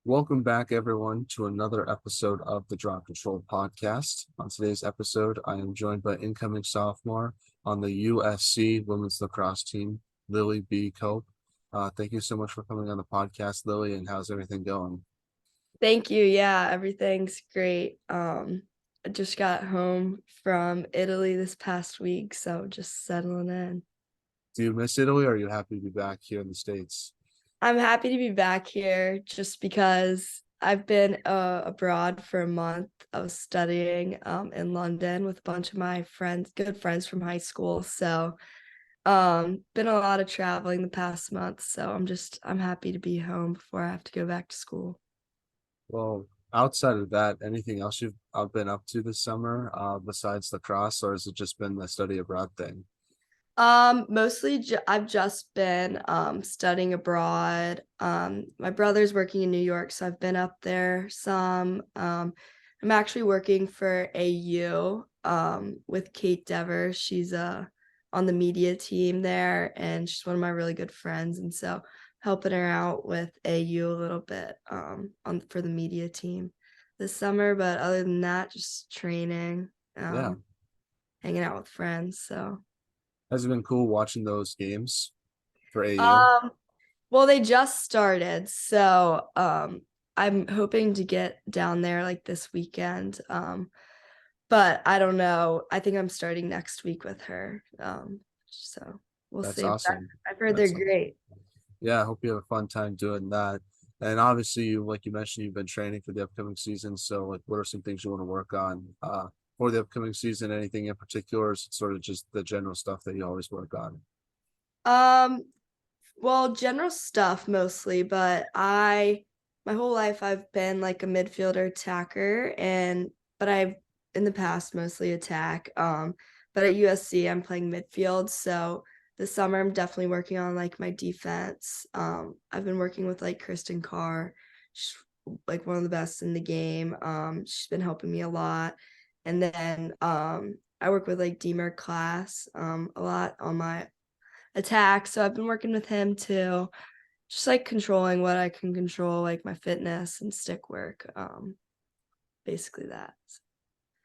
Welcome back, everyone, to another episode of the Drop Control podcast. On today's episode, I am joined by incoming sophomore on the USC women's lacrosse team, Lillie Bea Cope. Thank you so much for coming on the podcast, Lillie, and how's everything going? Thank you. Yeah, everything's great. I just got home from Italy this past week, so just settling in. Do you miss Italy, or are you happy to be back here in the States? I'm happy to be back here just because I've been abroad for a month. I was studying in London with a bunch of my friends, good friends from high school. So been a lot of traveling the past month. So I'm happy to be home before I have to go back to school. Well, outside of that, anything else you've been up to this summer besides lacrosse, or has it just been the study abroad thing? Mostly I've just been studying abroad. My brother's working in New York, so I've been up there some. I'm actually working for AU with Kate Devers. She's on the media team there, and she's one of my really good friends, and so helping her out with AU a little bit on for the media team this summer. But other than that, just training, Yeah. hanging out with friends. So Has it been cool watching those games for AU? um well, they just started, so I'm hoping to get down there like this weekend. But I don't know. I think I'm starting next week with her. So we'll That's see. But awesome. I've heard they're That's great. Yeah, I hope you have a fun time doing that. And obviously, like you mentioned, you've been training for the upcoming season. So, like, what are some things you want to work on for the upcoming season? Anything in particular, or is it sort of just the general stuff that you always work on? Um, well, general stuff mostly, but my whole life I've been like a midfielder attacker but I've in the past mostly attack. But at USC I'm playing midfield, so this summer I'm definitely working on like my defense. I've been working with like Kristen Carr. She's like one of the best in the game. She's been helping me a lot. And then I work with like Deemer class a lot on my attack. So I've been working with him too, just like controlling what I can control, like my fitness and stick work. Basically that.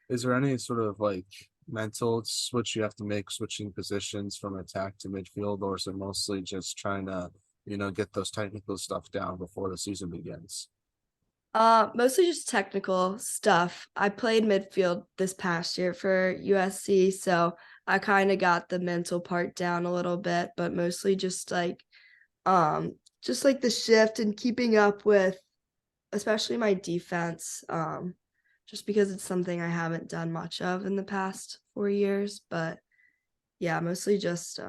Is there any sort of like mental switch you have to make switching positions from attack to midfield, or is it mostly just trying to, get those technical stuff down before the season begins? Mostly just technical stuff. I played midfield this past year for USC, so I kind of got the mental part down a little bit, but mostly just like the shift and keeping up with especially my defense. Just because it's something I haven't done much of in the past 4 years. But yeah, mostly just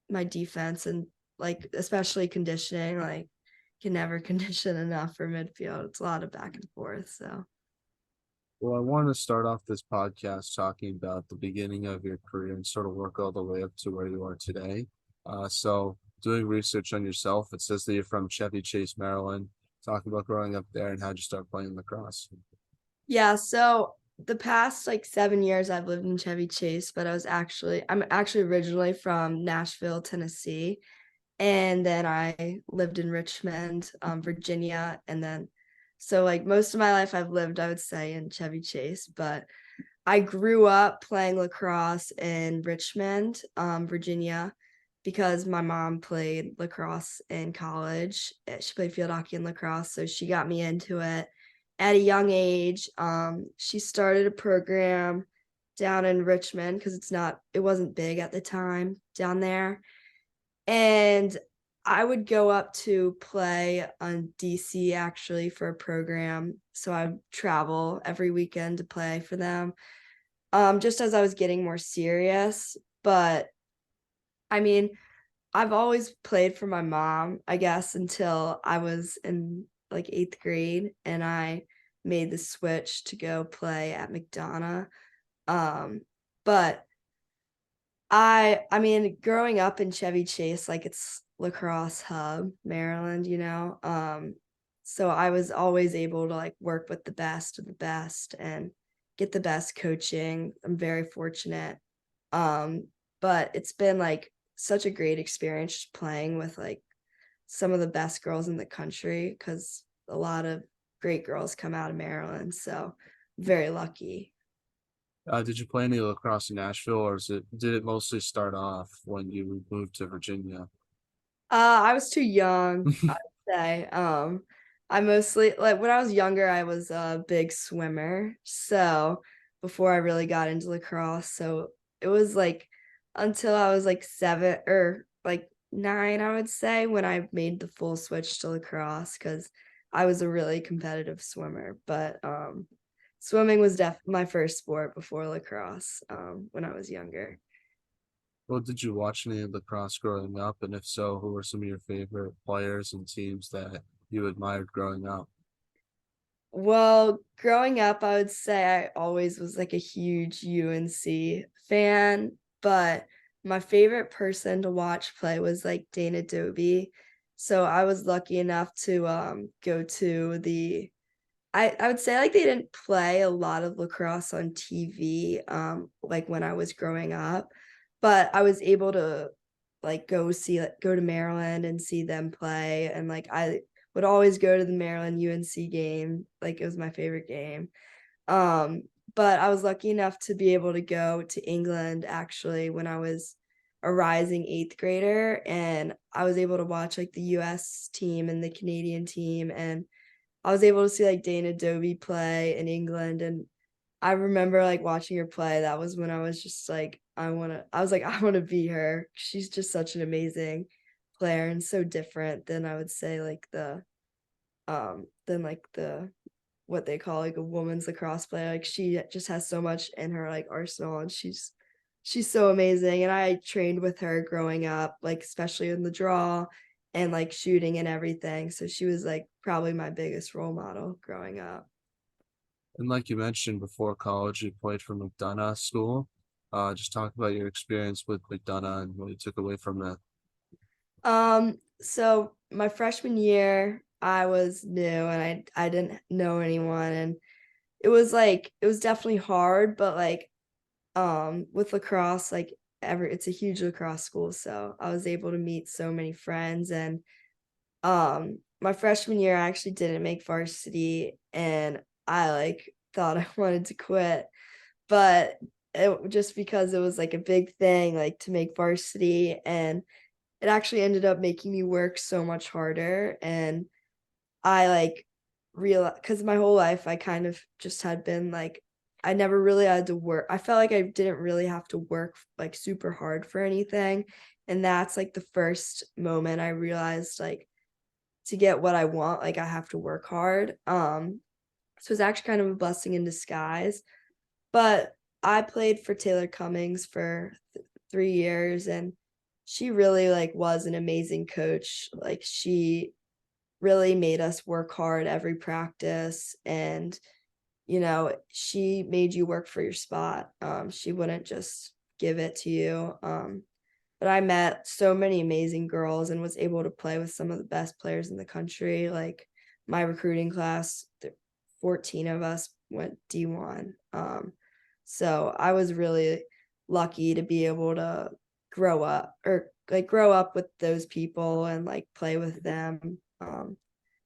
my defense and like especially conditioning. Like can never condition enough for midfield. It's a lot of back and forth. So Well, I want to start off this podcast talking about the beginning of your career and sort of work all the way up to where you are today. So, doing research on yourself, it says that you're from Chevy Chase, Maryland. Talk about growing up there and how'd you start playing lacrosse? yeah, so the past like 7 years I've lived in Chevy Chase, but I'm actually originally from Nashville, Tennessee. And then I lived in Richmond, Virginia, and then so like most of my life I've lived, I would say, in Chevy Chase, but I grew up playing lacrosse in Richmond, Virginia, because my mom played lacrosse in college. She played field hockey and lacrosse, so she got me into it at a young age. She started a program down in Richmond because it wasn't big at the time down there, and I would go up to play on DC actually for a program. So I would travel every weekend to play for them. Just as I was getting more serious. But I mean, I've always played for my mom, I guess, until I was in like eighth grade and I made the switch to go play at McDonough. But I mean, growing up in Chevy Chase, like it's lacrosse hub, Maryland, you know. So I was always able to like work with the best of the best and get the best coaching. I'm very fortunate. Um, but it's been like such a great experience just playing with like some of the best girls in the country because a lot of great girls come out of Maryland. So very lucky. Did you play any lacrosse in Nashville, or did it mostly start off when you moved to Virginia? I was too young, I'd say. I mostly like when I was younger, I was a big swimmer. So before I really got into lacrosse, so it was like until I was like 7 or like 9, I would say, when I made the full switch to lacrosse because I was a really competitive swimmer. But swimming was my first sport before lacrosse, when I was younger. Well, did you watch any of lacrosse growing up? And if so, who were some of your favorite players and teams that you admired growing up? Well, growing up, I would say I always was like a huge UNC fan, but my favorite person to watch play was like Dana Dobie. So I was lucky enough to go to the I would say like they didn't play a lot of lacrosse on TV like when I was growing up, but I was able to like go to Maryland and see them play, and like I would always go to the Maryland UNC game. Like it was my favorite game. Um, but I was lucky enough to be able to go to England actually when I was a rising eighth grader, and I was able to watch like the US team and the Canadian team, and I was able to see like Dana Dobie play in England, and I remember like watching her play. That was when I was just like, I was like, I want to be her. She's just such an amazing player and so different than I would say like than like the what they call like a woman's lacrosse player. Like she just has so much in her like arsenal, and she's so amazing. And I trained with her growing up, like especially in the draw and like shooting and everything. So she was like probably my biggest role model growing up. And like you mentioned before college, you played for McDonough School. Just talk about your experience with McDonough and what you took away from that. So my freshman year, I was new and I didn't know anyone, and it was definitely hard, but like with lacrosse, like it's a huge lacrosse school, so I was able to meet so many friends. And my freshman year I actually didn't make varsity, and I like thought I wanted to quit, but just because it was like a big thing like to make varsity, and it actually ended up making me work so much harder. And I like realized because my whole life I kind of just had been like I never really had to work. I felt like I didn't really have to work like super hard for anything. And that's like the first moment I realized like to get what I want, like I have to work hard. So it's actually kind of a blessing in disguise. But I played for Taylor Cummings for 3 years, and she really like was an amazing coach. Like she really made us work hard every practice, and she made you work for your spot. She wouldn't just give it to you. But I met so many amazing girls and was able to play with some of the best players in the country. Like my recruiting class, 14 of us went D1. So I was really lucky to be able to grow up with those people and like play with them.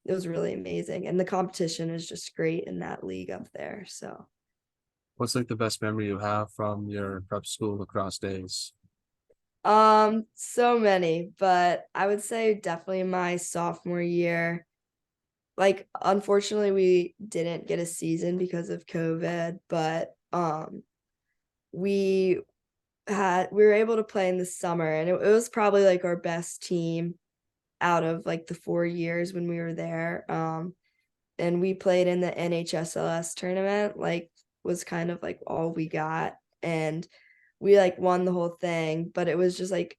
It was really amazing. And the competition is just great in that league up there. So What's like the best memory you have from your prep school lacrosse days? so many, but I would say definitely my sophomore year. Like unfortunately we didn't get a season because of COVID, but we we were able to play in the summer, and it was probably like our best team out of like the 4 years when we were there. And we played in the NHSLS tournament, like was kind of like all we got, and we like won the whole thing. But it was just like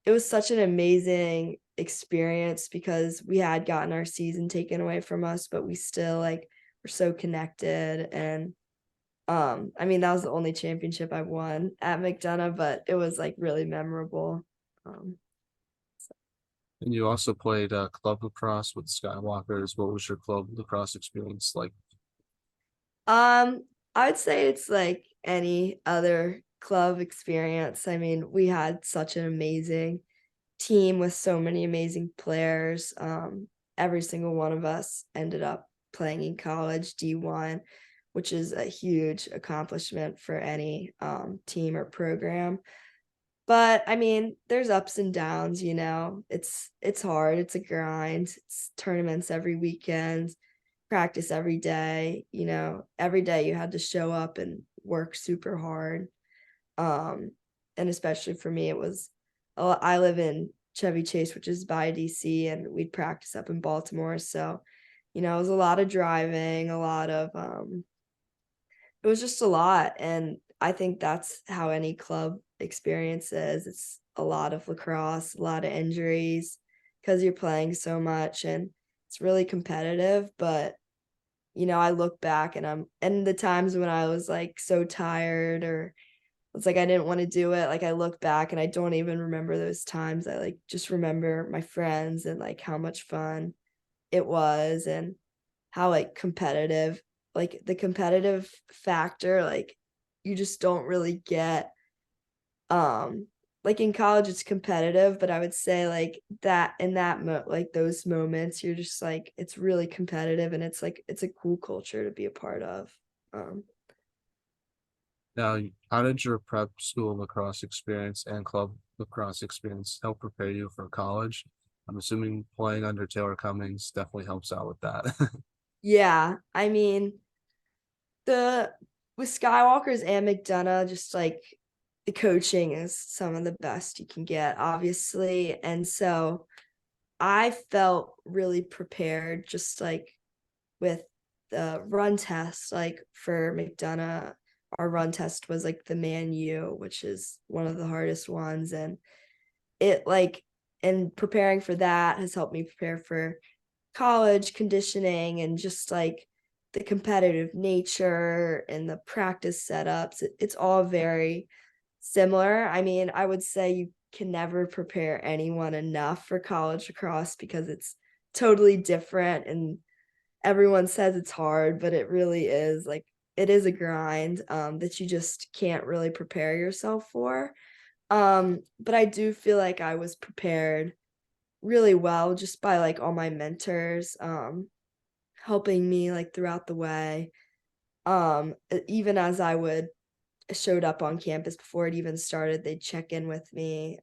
it was such an amazing experience because we had gotten our season taken away from us, but we still like were so connected. And I mean that was the only championship I won at McDonough, but it was like really memorable. um And you also played club lacrosse with Skywalkers. What was your club lacrosse experience like? Um, I'd say it's like any other club experience. I mean, we had such an amazing team with so many amazing players. every single one of us ended up playing in college D1, which is a huge accomplishment for any team or program. But I mean, there's ups and downs, it's hard, it's a grind, it's tournaments every weekend, practice every day, every day you had to show up and work super hard. Um, and especially for me, I live in Chevy Chase, which is by DC, and we'd practice up in Baltimore. So, it was a lot of driving, it was just a lot. And I think that's how any club experience is. It's a lot of lacrosse, a lot of injuries because you're playing so much and it's really competitive. But, I look back and the times when I was like so tired or it's like I didn't want to do it. Like I look back and I don't even remember those times. I like just remember my friends and like how much fun it was and how like competitive, like the competitive factor, like you just don't really get like in college it's competitive, but I would say like that in like those moments you're just like it's really competitive and it's like it's a cool culture to be a part of. Um Now, how did your prep school lacrosse experience and club lacrosse experience help prepare you for college? I'm assuming playing under Taylor Cummings definitely helps out with that. yeah, I mean the with Skywalkers and McDonough, just like the coaching is some of the best you can get, obviously. And so I felt really prepared, just like with the run test, like for McDonough, our run test was like the Man U, which is one of the hardest ones. And it like, and preparing for that has helped me prepare for college conditioning and just like the competitive nature and the practice setups. It's all very similar. I mean, I would say you can never prepare anyone enough for college lacrosse because it's totally different and everyone says it's hard, but it really is like it is a grind that you just can't really prepare yourself for. But I do feel like I was prepared really well just by like all my mentors helping me like throughout the way. Even as I would showed up on campus before it even started, they'd check in with me.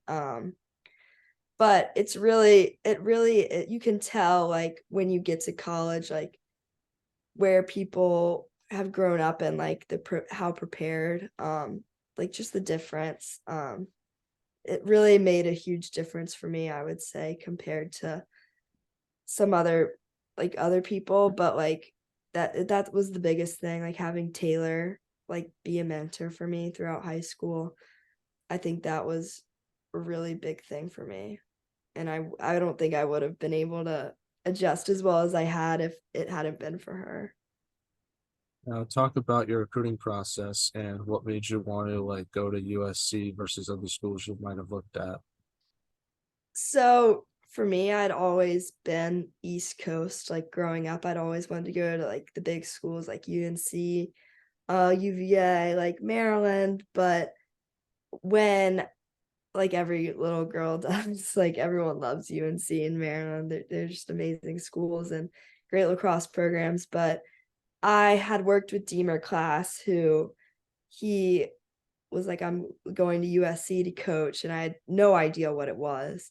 But you can tell like when you get to college, like where people have grown up and like how prepared, like just the difference. It really made a huge difference for me, I would say, compared to some other people, but like that was the biggest thing, like having Taylor like be a mentor for me throughout high school. I think that was a really big thing for me. And I don't think I would have been able to adjust as well as I had if it hadn't been for her. Now, talk about your recruiting process and what made you want to like go to USC versus other schools you might have looked at. So for me, I'd always been East Coast. Like growing up, I'd always wanted to go to like the big schools like UNC, UVA, like Maryland. But when like every little girl does, like everyone loves UNC in Maryland. They're just amazing schools and great lacrosse programs. But I had worked with Deemer Class, who he was like, I'm going to USC to coach, and I had no idea what it was.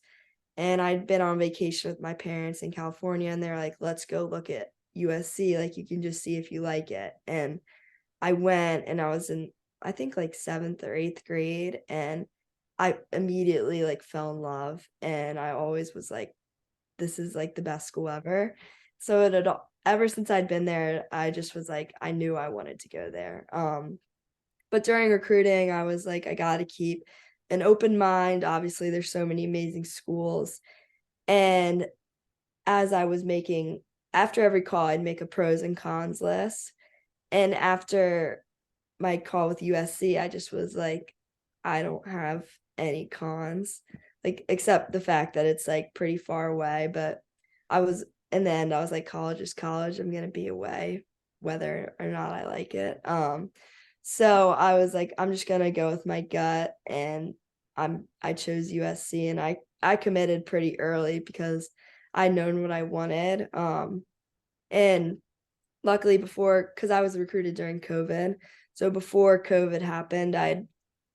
And I'd been on vacation with my parents in California, and they're like, let's go look at USC. Like, you can just see if you like it. And I went, and I was in, I think, like seventh or eighth grade. And I immediately like fell in love. And I always was like, this is like the best school ever. So ever since I'd been there, I just was like, I knew I wanted to go there. But during recruiting, I was like, I got to keep an open mind. Obviously, there's so many amazing schools. And as I was after every call, I'd make a pros and cons list. And after my call with USC, I just was like, I don't have any cons, like, except the fact that it's like pretty far away. But in the end, I was like, college is college. I'm going to be away, whether or not I like it. So I was like, I'm just gonna go with my gut, and I chose USC, and I committed pretty early because I'd known what I wanted. And luckily because I was recruited during COVID. So before COVID happened, I'd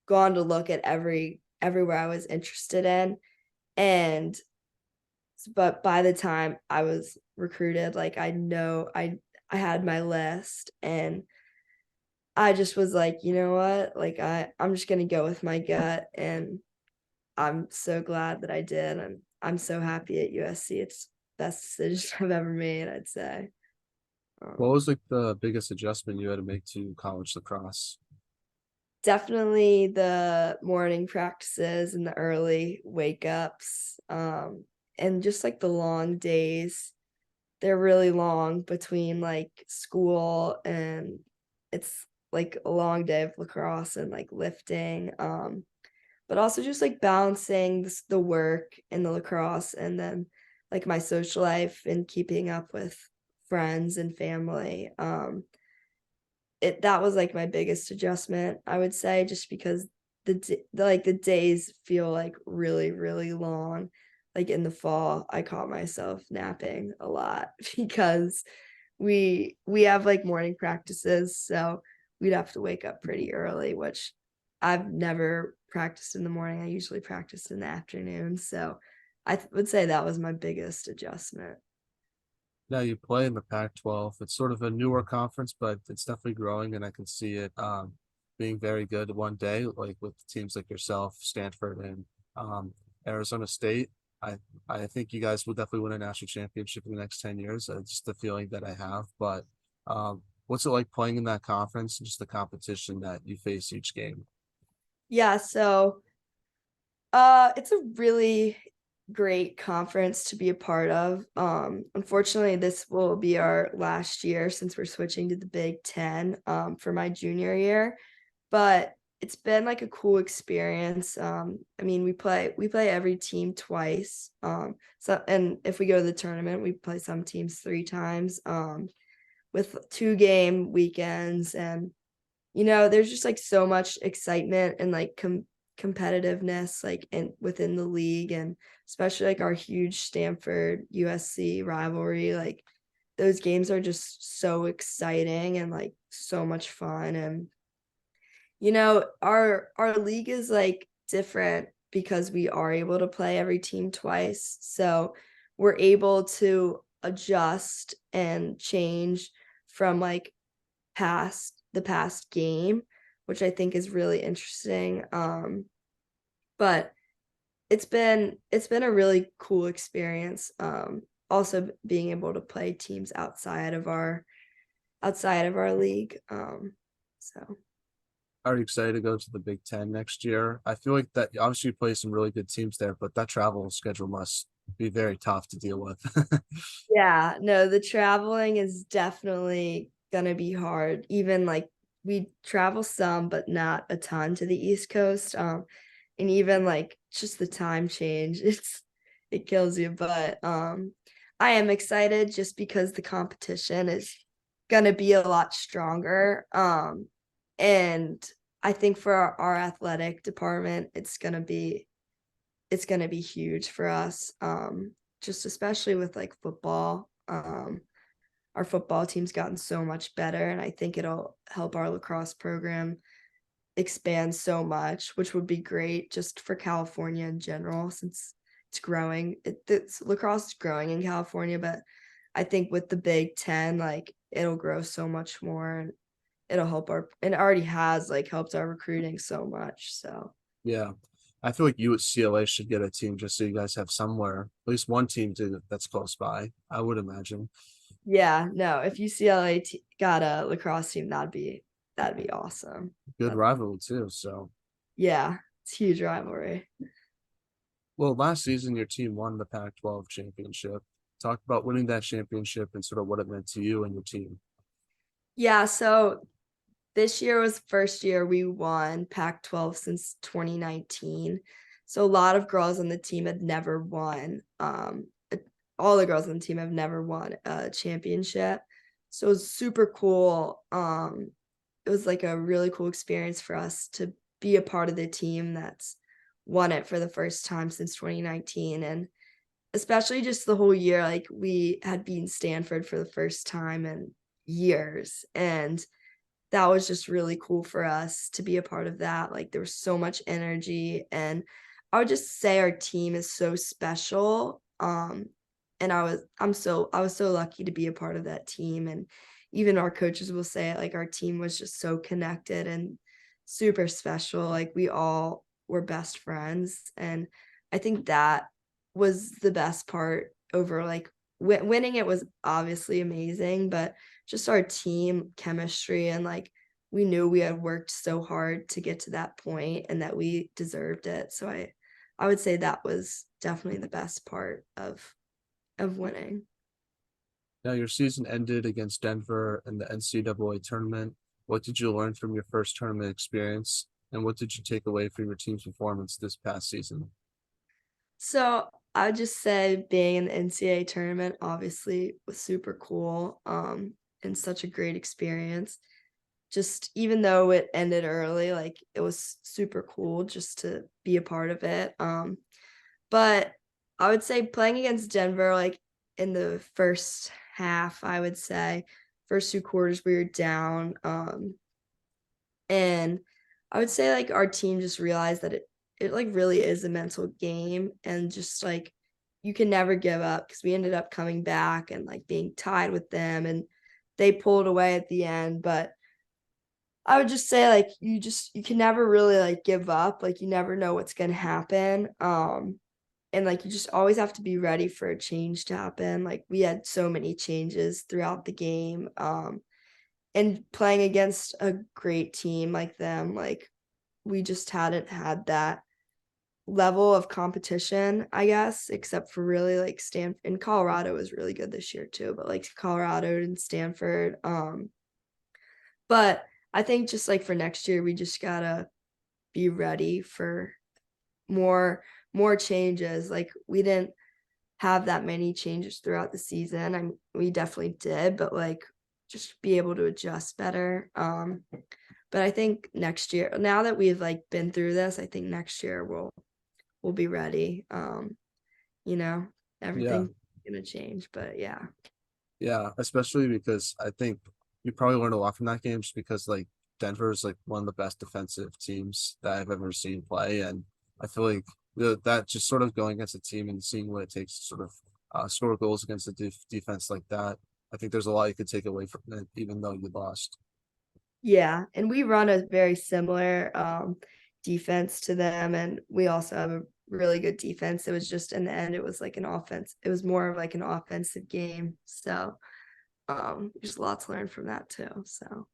gone to look at everywhere I was interested in. And but by the time I was recruited, like I had my list, and I just was like, you know what? Like I'm just gonna go with my gut, and I'm so glad that I did. I'm so happy at USC. It's best decision I've ever made, I'd say. What Um, was like the biggest adjustment you had to make to college lacrosse? Definitely the morning practices and the early wake ups, and just like the long days. They're really long between like school, and it's like a long day of lacrosse and like lifting. But also just like balancing the work and the lacrosse, and then like my social life and keeping up with friends and family. That was like my biggest adjustment, I would say, just because the days feel like really, really long. Like in the fall, I caught myself napping a lot because we have like morning practices, so we'd have to wake up pretty early, which I've never practiced in the morning. I usually practice in the afternoon. So would say that was my biggest adjustment. Now you play in the Pac-12. It's sort of a newer conference, but it's definitely growing, and I can see it being very good one day, like with teams like yourself, Stanford, and um, Arizona State. I I think you guys will definitely win a national championship in the next 10 years. It's just the feeling that I have. But what's it like playing in that conference and just the competition that you face each game? Yeah, so it's a really great conference to be a part of. Unfortunately, this will be our last year since we're switching to the Big Ten for my junior year, but it's been like a cool experience. I mean, we play every team twice. So and if we go to the tournament, we play some teams three times. With 2-game weekends, and there's just like so much excitement and like competitiveness like in within the league, and especially like our huge Stanford USC rivalry. Like those games are just so exciting and like so much fun. And our league is like different because we are able to play every team twice. So we're able to adjust and change from like past game, which I think is really interesting. But it's been a really cool experience. Also being able to play teams outside of our league. So Are you excited to go to the Big Ten next year? I feel like that obviously you play some really good teams there, but that travel schedule must be very tough to deal with. yeah, no, the traveling is definitely gonna be hard. Even like we travel some, but not a ton to the East Coast. And even like just the time change, it kills you. But I am excited just because the competition is gonna be a lot stronger. And I think for our athletic department, it's gonna be huge for us. Just especially with like football. Our football team's gotten so much better, and I think it'll help our lacrosse program expand so much, which would be great just for California in general, since it's growing. Lacrosse is growing in California, but I think with the Big Ten, like it'll grow so much more, and it'll help and it already has like helped our recruiting so much. So Yeah. I feel like UCLA should get a team just so you guys have somewhere, at least one team to that's close by, I would imagine. yeah, no, if UCLA got a lacrosse team, that'd be awesome. Good That, rivalry too. So, yeah, it's huge rivalry. well, last season your team won the Pac-12 championship. Talk about winning that championship and sort of what it meant to you and your team. Yeah, so this year was the first year we won Pac-12 since 2019. So a lot of girls on the team had never won. All the girls on the team have never won a championship. So it was super cool. It was like a really cool experience for us to be a part of the team that's won it for the first time since 2019. And especially just the whole year, like we had beaten Stanford for the first time in years. And that was just really cool for us to be a part of that. Like there was so much energy, and I would just say our team is so special. And I was so lucky to be a part of that team. And even our coaches will say it, like our team was just so connected and super special. Like we all were best friends. And I think that was the best part over like winning. It was obviously amazing, but just our team chemistry, and like we knew we had worked so hard to get to that point and that we deserved it. So I would say that was definitely the best part of winning. Now, your season ended against Denver in the NCAA tournament. What did you learn from your first tournament experience, and what did you take away from your team's performance this past season? So I would just say being in the NCAA tournament obviously was super cool, and such a great experience. Just even though it ended early, like it was super cool just to be a part of it. But I would say playing against Denver, like in the first half, I would say first 2 quarters we were down. And I would say like our team just realized that it like really is a mental game, and just like you can never give up, because we ended up coming back and like being tied with them, and they pulled away at the end. But I would just say like you can never really like give up. Like you never know what's gonna happen. And like you just always have to be ready for a change to happen. Like we had so many changes throughout the game. And playing against a great team like them, like we just hadn't had that level of competition, I guess, except for really like Stanford. And Colorado was really good this year too, but like Colorado and Stanford. But I think just like for next year, we just gotta be ready for more more changes. Like we didn't have that many changes throughout the season. We definitely did, but like just be able to adjust better. But I think next year, now that we've like been through this, I think next year we'll be ready. You know, Yeah, everything's gonna change, but yeah. yeah, especially because I think you probably learned a lot from that game just because like Denver is like one of the best defensive teams that I've ever seen play. And I feel like that just sort of going against a team and seeing what it takes to sort of score goals against a defense like that. I think there's a lot you could take away from it, even though you lost. Yeah, and we run a very similar defense to them, and we also have a really good defense. It was just in the end, it was like an offense. It was more of like an offensive game. So there's a lot to learn from that too. So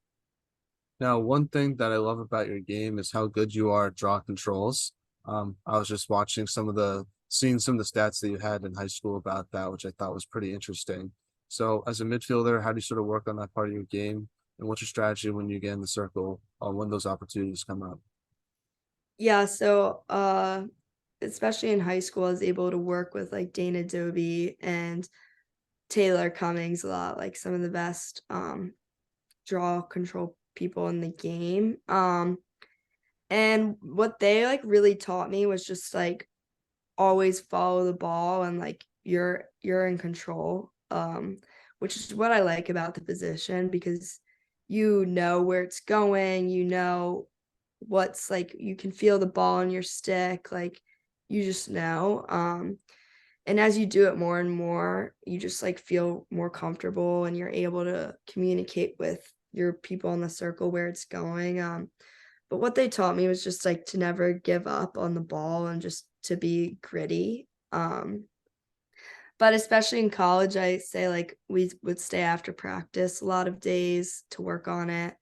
Now, one thing that I love about your game is how good you are at draw controls. I was just watching seeing some of the stats that you had in high school about that, which I thought was pretty interesting. So, as a midfielder, how do you sort of work on that part of your game? And what's your strategy when you get in the circle when those opportunities come up? yeah, so especially in high school, I was able to work with like Dana Dobie and Taylor Cummings a lot, like some of the best draw control people in the game. And what they like really taught me was just like always follow the ball, and like you're in control. Which is what I like about the position, because you know where it's going, you know what's like, you can feel the ball on your stick, like you just know. And as you do it more and more, you just like feel more comfortable, and you're able to communicate with your people in the circle where it's going. But what they taught me was just like to never give up on the ball and just to be gritty. But especially in college, I say like we would stay after practice a lot of days to work on it,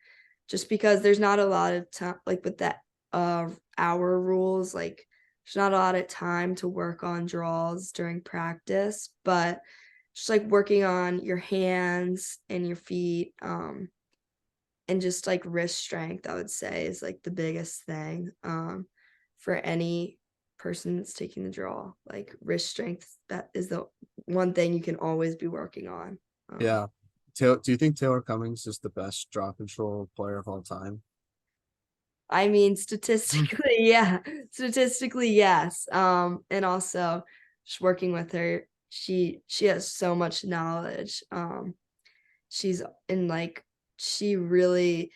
just because there's not a lot of time, like with that hour rules, like there's not a lot of time to work on draws during practice, but just like working on your hands and your feet, and just like wrist strength, I would say is like the biggest thing for any person that's taking the draw. Like wrist strength, that is the one thing you can always be working on. um, Yeah. Do you think Taylor Cummings is the best draw control player of all time? I mean, statistically, yeah, statistically, yes. And also working with her, she has so much knowledge. She's in like she really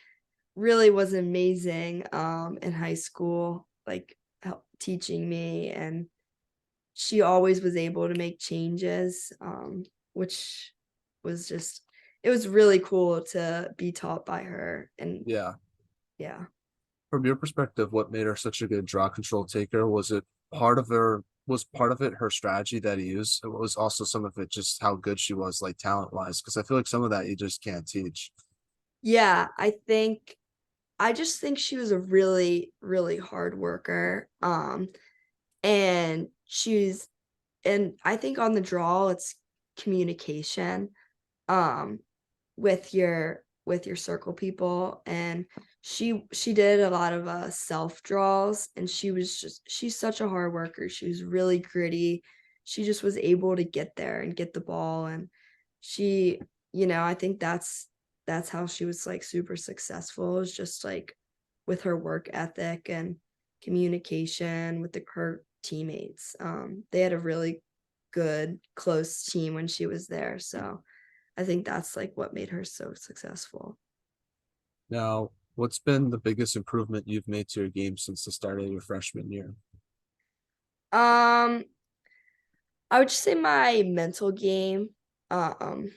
was amazing in high school, like teaching me, and she always was able to make changes, which was just it was really cool to be taught by her. And Yeah. yeah. From your perspective, what made her such a good draw control taker? Was part of it her strategy that he used? It was also some of it just how good she was, like talent wise, because I feel like some of that you just can't teach. Yeah, I just think she was a really hard worker. And I think on the draw it's communication. Um with your circle people, and she did a lot of self draws, and she's such a hard worker. She was really gritty. She just was able to get there and get the ball, and she I think that's how she was like super successful, is just like with her work ethic and communication with her teammates. They had a really good close team when she was there, so I think that's like what made her so successful. Now, what's been the biggest improvement you've made to your game since the start of your freshman year? Um, I would just say my mental game. Um,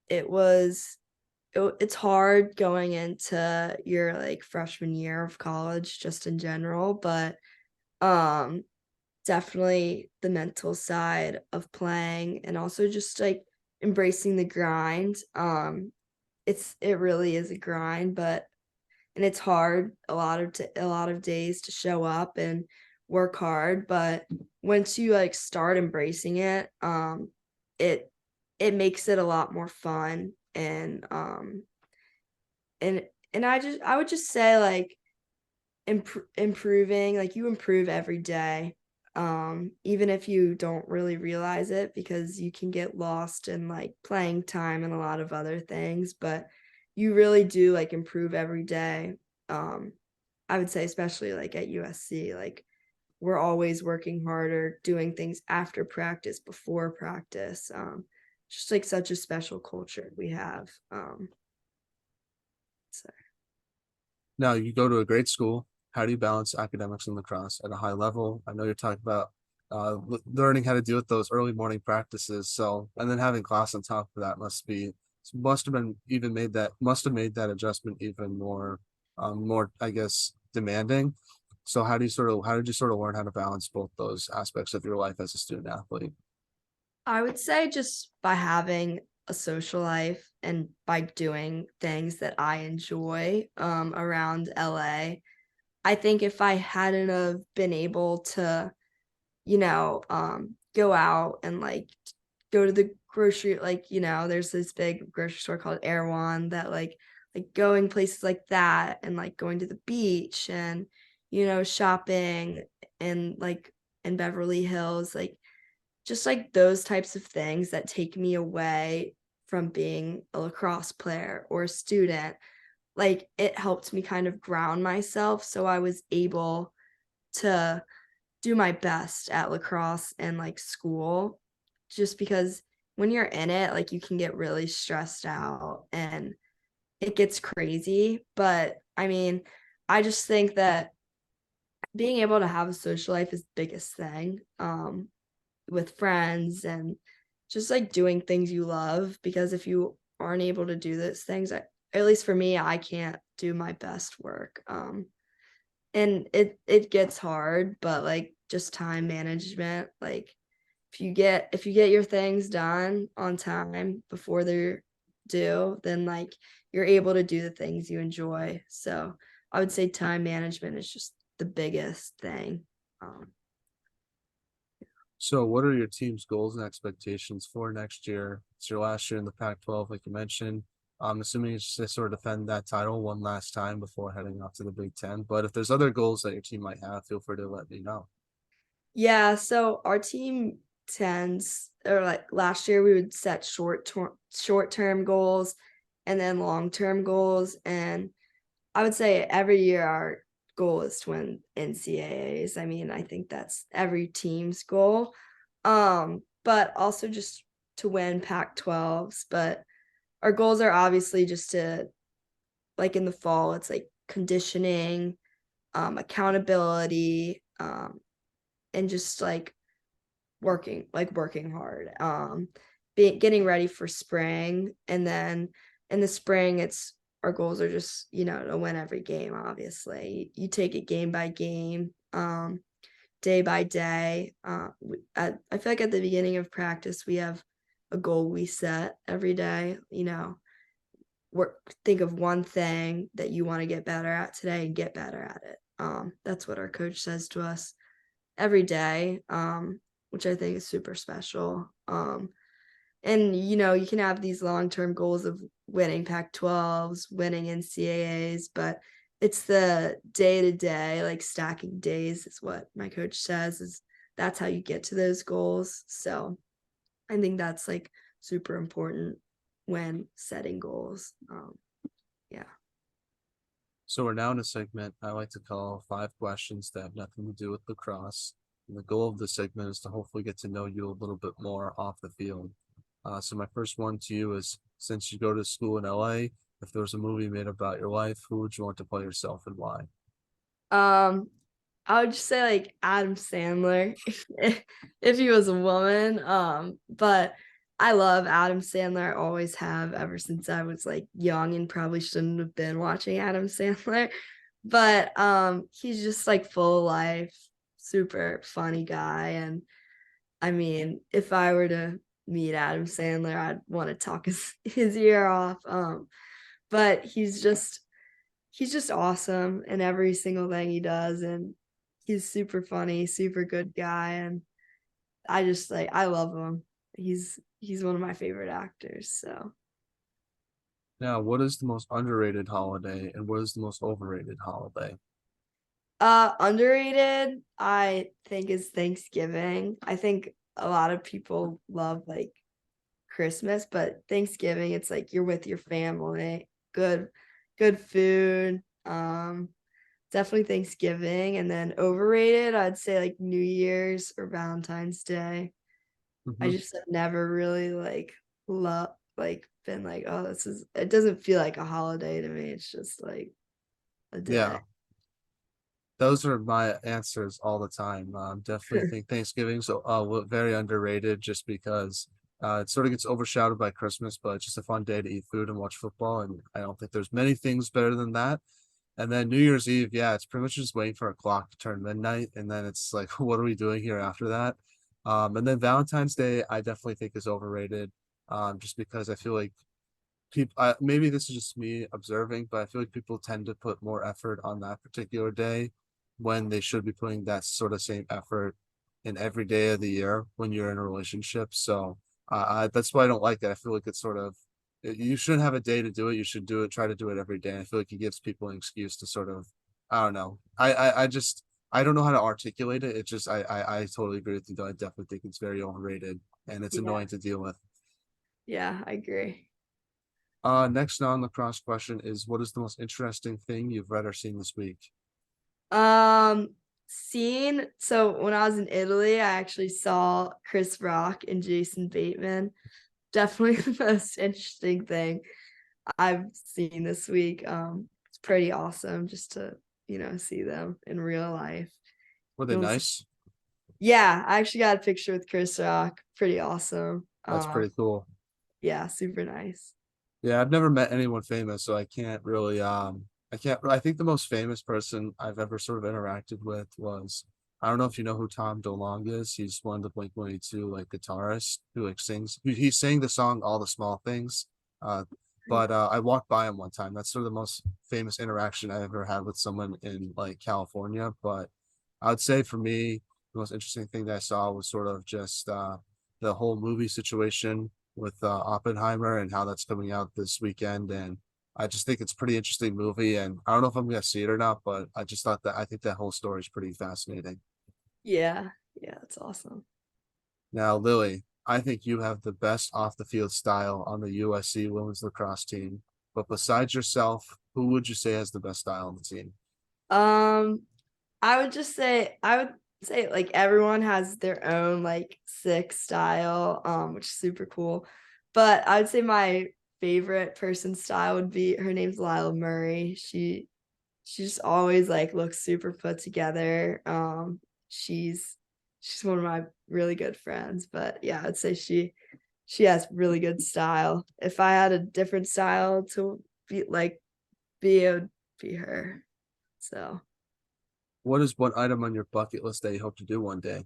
it was it's hard going into your like freshman year of college just in general, but um definitely the mental side of playing, and also just like embracing the grind. It really is a grind, but and it's hard a lot of days to show up and work hard, but once you like start embracing it, it it makes it a lot more fun. And I would just say like improving, like you improve every day, even if you don't really realize it, because you can get lost in like playing time and a lot of other things, but you really do like improve every day. um I would say especially like at USC, like we're always working harder, doing things after practice, before practice. Just like such a special culture we have. So Now, you go to a great school. How do you balance academics and lacrosse at a high level? I know you're talking about learning how to deal with those early morning practices. So, and then having class on top of that must have made that adjustment even more, I guess, demanding. So, how did you sort of learn how to balance both those aspects of your life as a student athlete? I would say just by having a social life and by doing things that I enjoy around LA. I think if I hadn't have been able to, go out and like go to the grocery, like, there's this big grocery store called Erewhon that like going places like that, and like going to the beach, and shopping, and like in Beverly Hills, like just like those types of things that take me away from being a lacrosse player or a student. Like it helped me kind of ground myself, so I was able to do my best at lacrosse and like school, just because when you're in it, like you can get really stressed out and it gets crazy. But I mean, I just think that being able to have a social life is the biggest thing, with friends, and just like doing things you love, because if you aren't able to do those things, at least for me, I can't do my best work. And it gets hard, but like just time management, like if you get your things done on time before they're due, then like you're able to do the things you enjoy. So I would say time management is just the biggest thing. um, So, what are your team's goals and expectations for next year? It's your last year in the Pac-12, like you mentioned. I'm assuming it's just to sort of defend that title one last time before heading off to the Big Ten. But if there's other goals that your team might have, feel free to let me know. Yeah, so our team tends, or like last year we would set short-term goals and then long-term goals, and I would say every year our goal is to win NCAAs. I mean, I think that's every team's goal. But also just to win Pac-12s. But our goals are obviously just to, like in the fall, it's like conditioning, accountability, and just working hard. Getting ready for spring, and then in the spring, it's our goals are just to win every game. Obviously, you take it game by game, day by day. I feel like at the beginning of practice, we have a goal we set every day. Work think of one thing that you want to get better at today and get better at it. That's what our coach says to us every day, which I think is super special. And you can have these long-term goals of winning Pac-12s, winning NCAAs, but it's the day-to-day, like stacking days is what my coach says, is that's how you get to those goals. So I think that's like super important when setting goals. Yeah. So we're now in a segment I like to call 5 questions that have nothing to do with lacrosse. And the goal of the segment is to hopefully get to know you a little bit more off the field. So my first one to you is, since you go to school in LA, if there was a movie made about your life, who would you want to play yourself and why? Um, I would just say like Adam Sandler if he was a woman. But I love Adam Sandler. I always have ever since I was like young and probably shouldn't have been watching Adam Sandler. But he's just like full of life, super funny guy. And I mean, if I were to meet Adam Sandler, I'd want to talk his ear off. But he's just awesome in every single thing he does, and he's super funny, super good guy, and I love him. He's one of my favorite actors. So Now, what is the most underrated holiday and what is the most overrated holiday? underrated, I think, is Thanksgiving. I think a lot of people love like Christmas, but Thanksgiving, it's like you're with your family, good food. Definitely Thanksgiving. And then overrated, I'd say like New Year's or Valentine's Day. I Mhm. just have never really been like, oh, it doesn't feel like a holiday to me. It's just like a day. Yeah, those are my answers all the time. Definitely think Thanksgiving so very underrated just because it sort of gets overshadowed by Christmas, but it's just a fun day to eat food and watch football, and I don't think there's many things better than that. And then New Year's Eve, yeah, it's pretty much just waiting for a clock to turn midnight, and then it's like, what are we doing here after that? And then Valentine's Day, I definitely think is overrated, just because I feel like people, maybe this is just me observing, but I feel like people tend to put more effort on that particular day when they should be putting that sort of same effort in every day of the year when you're in a relationship. So that's why I don't like that. I feel like it's sort of, you shouldn't have a day to do it. You should do it, try to do it every day. And I feel like it gives people an excuse to sort of, I don't know. I just, I don't know how to articulate it. It just, I totally agree with you though. I definitely think it's very overrated and it's Yeah. annoying to deal with. Yeah, I agree. Next non-lacrosse question is, what is the most interesting thing you've read or seen this week? Um, so when I was in Italy, I actually saw Chris Rock and Jason Bateman. Definitely the most interesting thing I've seen this week. It's pretty awesome just to, see them in real life. Were they It was, nice? yeah, I actually got a picture with Chris Rock. Pretty awesome. That's pretty cool. Yeah, super nice. Yeah, I've never met anyone famous, so I can't really I think the most famous person I've ever sort of interacted with was, I don't know if you know who Tom DeLonge is. He's one of the Blink-182 like guitarists who like sings, he sang the song All the Small Things. Uh but I walked by him one time. That's sort of the most famous interaction I ever had with someone in like California. But I would say for me, the most interesting thing that I saw was sort of just the whole movie situation with Oppenheimer and how that's coming out this weekend. And I just think it's a pretty interesting movie. And I don't know if I'm going to see it or not, but I just thought that I think that whole story is pretty fascinating. Yeah, yeah, that's awesome. Now, Lily, I think you have the best off the field style on the USC women's lacrosse team. But besides yourself, who would you say has the best style on the team? Um, I would just say say like everyone has their own like sick style, which is super cool. But I would say my favorite person's style would be her name's Lila Murray. She just always like looks super put together. She's she's one of my really good friends. But yeah, I'd say she has really good style. If I had a different style to be, it would be her. So What is one item on your bucket list that you hope to do one day?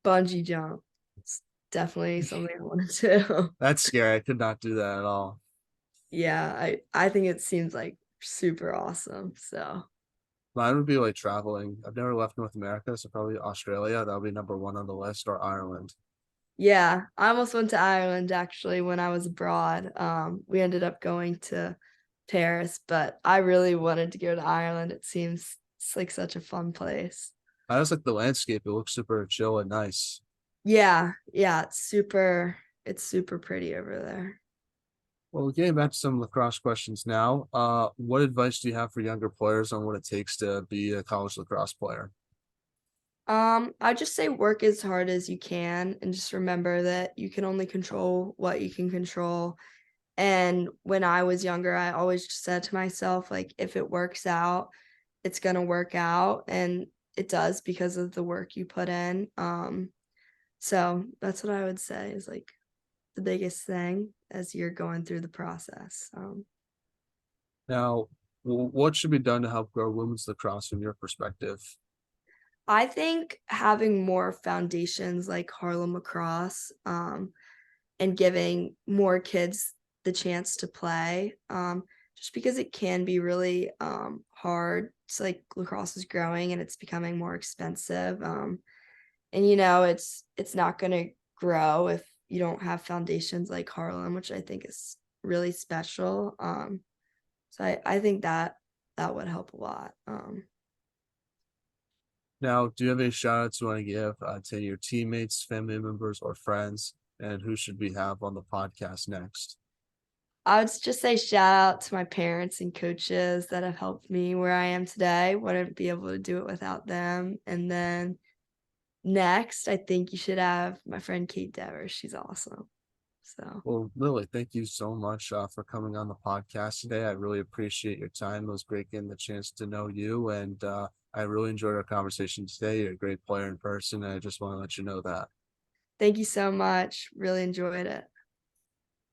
bungee jump. It's definitely something I want to do. That's scary. I could not do that at all. Yeah, I think it seems like super awesome. So Mine would be like traveling. I've never left North America, so probably Australia. That'll be number one on the list, or Ireland. yeah, I almost went to Ireland actually when I was abroad. We ended up going to Paris, but I really wanted to go to Ireland. It seems it's like such a fun place. I just like the landscape. It looks super chill and nice. Yeah, yeah, it's super pretty over there. Well, getting back to some lacrosse questions now. What advice do you have for younger players on what it takes to be a college lacrosse player? I just say work as hard as you can and just remember that you can only control what you can control. And when I was younger, I always just said to myself, like, if it works out, it's gonna work out. And it does because of the work you put in. So that's what I would say is like the biggest thing as you're going through the process. Now, what should be done to help grow women's lacrosse from your perspective? I think having more foundations like Harlem Lacrosse, and giving more kids the chance to play, just because it can be really hard. It's like lacrosse is growing and it's becoming more expensive. And it's not going to grow if you don't have foundations like Harlem, which I think is really special. So I think that would help a lot. Now, do you have any shout outs you want to give to your teammates, family members, or friends? And who should we have on the podcast next? I would just say shout out to my parents and coaches that have helped me where I am today. Wouldn't be able to do it without them. And then next, I think you should have my friend Kate Devers. She's awesome. So Well, Lily, thank you so much for coming on the podcast today. I really appreciate your time. It was great getting the chance to know you, and I really enjoyed our conversation today. You're a great player in person, and I just want to let you know that. thank you so much. Really enjoyed it.